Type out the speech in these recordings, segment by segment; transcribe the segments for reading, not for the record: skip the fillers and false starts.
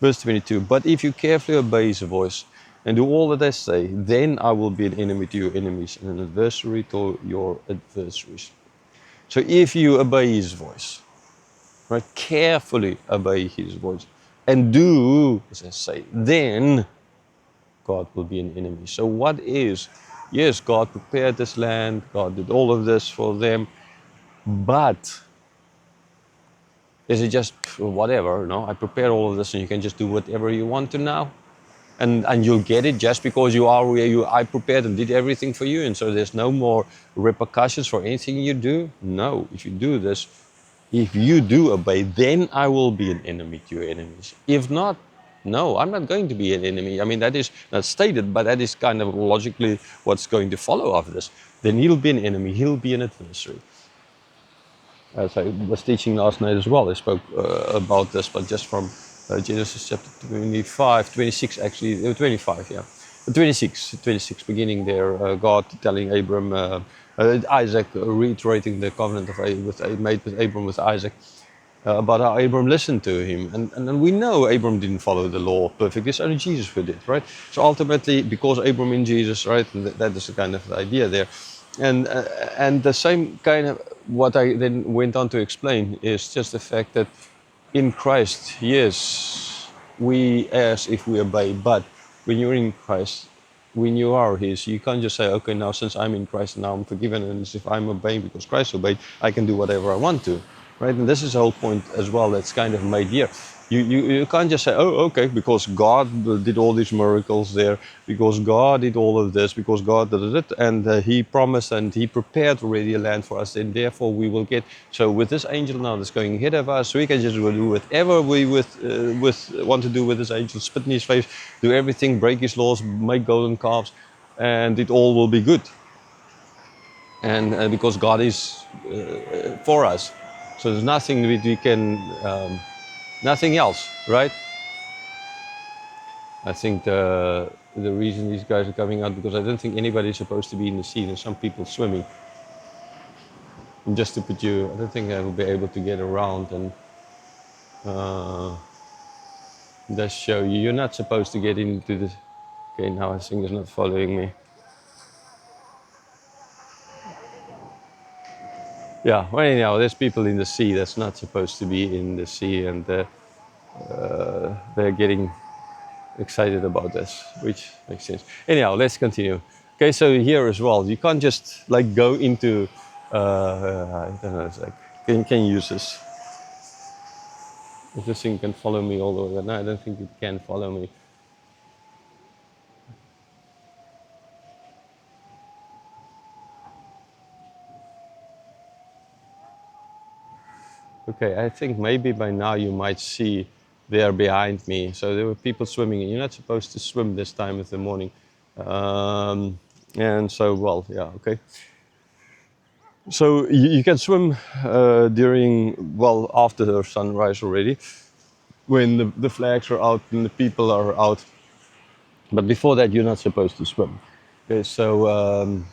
Verse 22, but if you carefully obey his voice and do all that I say, then I will be an enemy to your enemies and an adversary to your adversaries. So if you obey his voice, right, carefully obey his voice and do as I say, then God will be an enemy. So what is, yes, God prepared this land, God did all of this for them, but is it just whatever? No, I prepared all of this and you can just do whatever you want to now? And you'll get it just because you are where I prepared and did everything for you, and so there's no more repercussions for anything you do? No, if you do this, if you do obey, then I will be an enemy to your enemies. If not, no, I'm not going to be an enemy. I mean, that is not stated, but that is kind of logically what's going to follow after this. Then he'll be an enemy, he'll be an adversary. As I was teaching last night as well, I spoke about this, but just from Genesis chapter 25, 26 actually, 25, yeah. 26, beginning there, God telling Abram, Isaac, reiterating the covenant made with Abram with Isaac, about how Abram listened to him. And we know Abram didn't follow the law perfectly, it's only Jesus who did, right? So ultimately, because Abram in Jesus, right, and that is the kind of idea there. And the same kind of what I then went on to explain is just the fact that in Christ, yes, we as if we obey, but when you're in Christ, when you are His, you can't just say, okay, now since I'm in Christ, now I'm forgiven, and as if I'm obeying because Christ obeyed, I can do whatever I want to, right? And this is the whole point as well that's kind of made here. You can't just say, oh, okay, because God did all these miracles there, because God did all of this, because God did it, and He promised and He prepared already a land for us, and therefore we will get. So with this angel now that's going ahead of us, we can just do whatever we want to do with this angel, spit in his face, do everything, break his laws, make golden calves, and it all will be good. And because God is for us, so there's nothing we can. Nothing else, right? I think the reason these guys are coming out, because I don't think anybody's supposed to be in the sea. There's some people swimming. And just to put you, I don't think I will be able to get around and just show you. You're not supposed to get into the. Okay, now I think it's not following me. Yeah, well, anyhow, there's people in the sea that's not supposed to be in the sea, and they're getting excited about this, which makes sense. Anyhow, let's continue. Okay, so here as well, you can't just like go into, I don't know, it's like, can you use this? If this thing can follow me all the way, no, I don't think it can follow me. Okay, I think maybe by now you might see there behind me. So there were people swimming, and you're not supposed to swim this time of the morning. And so, well, yeah, okay. So you can swim during, well, after the sunrise already, when the flags are out and the people are out. But before that, you're not supposed to swim. Okay, so,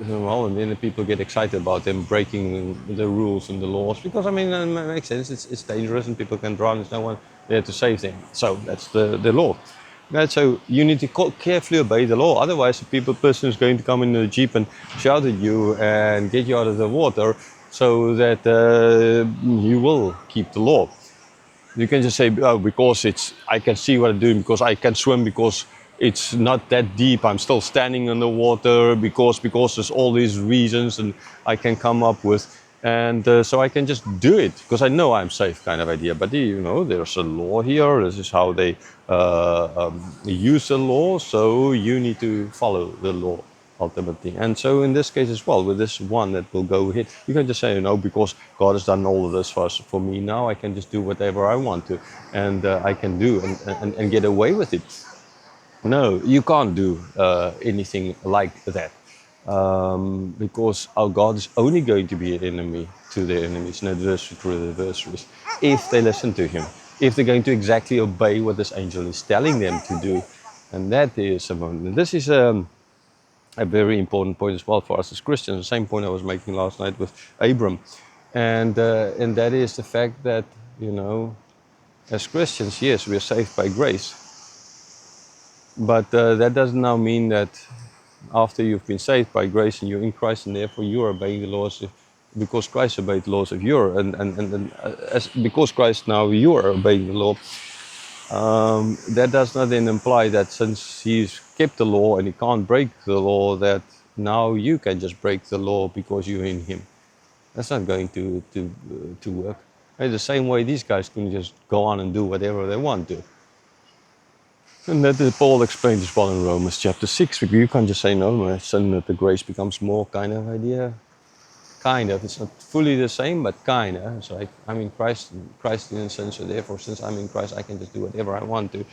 well, and then the people get excited about them breaking the rules and the laws, because, I mean, it makes sense, it's dangerous and people can drown, there's no one there to save them. So that's the law. Right, so you need to carefully obey the law. Otherwise, the person is going to come in the jeep and shout at you and get you out of the water, so that you will keep the law. You can just say, oh, because I can see what I'm doing, because I can swim, because it's not that deep, I'm still standing in the water, because there's all these reasons and I can come up with. And so I can just do it because I know I'm safe, kind of idea. But you know, there's a law here. This is how they use the law. So you need to follow the law ultimately. And so in this case as well, with this one that will go ahead, you can just say, you know, because God has done all of this for me, now I can just do whatever I want to, and I can do and get away with it. No, you can't do anything like that. Because our God is only going to be an enemy to their enemies, an adversary to their adversaries, if they listen to Him, if they're going to exactly obey what this angel is telling them to do. And that is this is a very important point as well for us as Christians. The same point I was making last night with Abram, and that is the fact that, you know, As Christians, yes, we are saved by grace. But that doesn't now mean that after you've been saved by grace and you're in Christ and therefore you are obeying the laws of, because Christ obeyed the laws of your, as because Christ now you are obeying the law, that does not then imply that since he's kept the law and he can't break the law, that now you can just break the law because you're in him. That's not going to work. In the same way, these guys can just go on and do whatever they want to. And that Paul explains as well in Romans chapter 6. You can't just say, no, my son, that the grace becomes more kind of idea. Kind of. It's not fully the same, but kind of. It's like I'm in Christ in a sense, so therefore, since I'm in Christ, I can just do whatever I want to,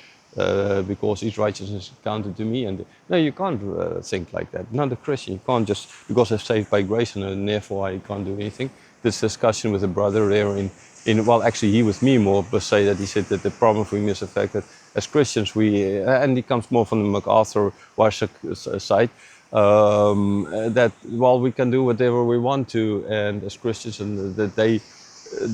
because His righteousness is counted to me. And no, you can't think like that. Not a Christian. You can't just, because I'm saved by grace and therefore I can't do anything. This discussion with a brother there well, actually, he with me more, but say that he said that the problem for him is the fact that as Christians, and he comes more from the MacArthur side, that while we can do whatever we want to, and as Christians, and that they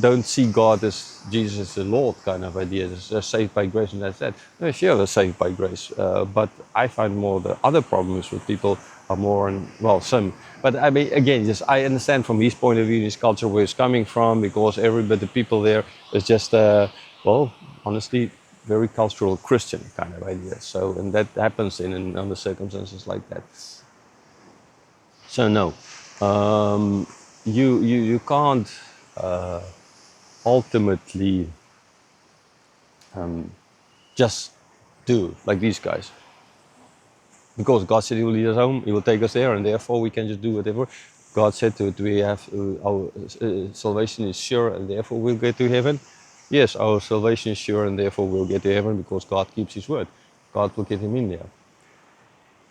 don't see God as Jesus as the Lord kind of idea. They're saved by grace, and that's that. No, sure, they're saved by grace, but I find more the other problems with people are more, and well, some. But I mean, again, just I understand from his point of view, his culture, where he's coming from, because everybody, the people there, is just, well, honestly, very cultural Christian kind of idea. So, and that happens in under circumstances like that. So no, you can't ultimately just do like these guys, because God said He will lead us home, He will take us there, and therefore we can just do whatever. God said to it, we have our salvation is sure, and therefore we'll get to heaven. Yes, our salvation is sure, and therefore we'll get to heaven because God keeps His word. God will get him in there,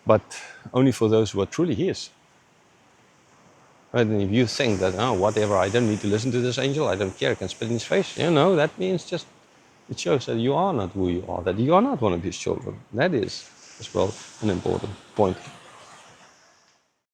but only for those who are truly His. And if you think that, oh, whatever, I don't need to listen to this angel, I don't care, I can spit in his face, that means just, it shows that you are not who you are, that you are not one of His children. That is as well an important point.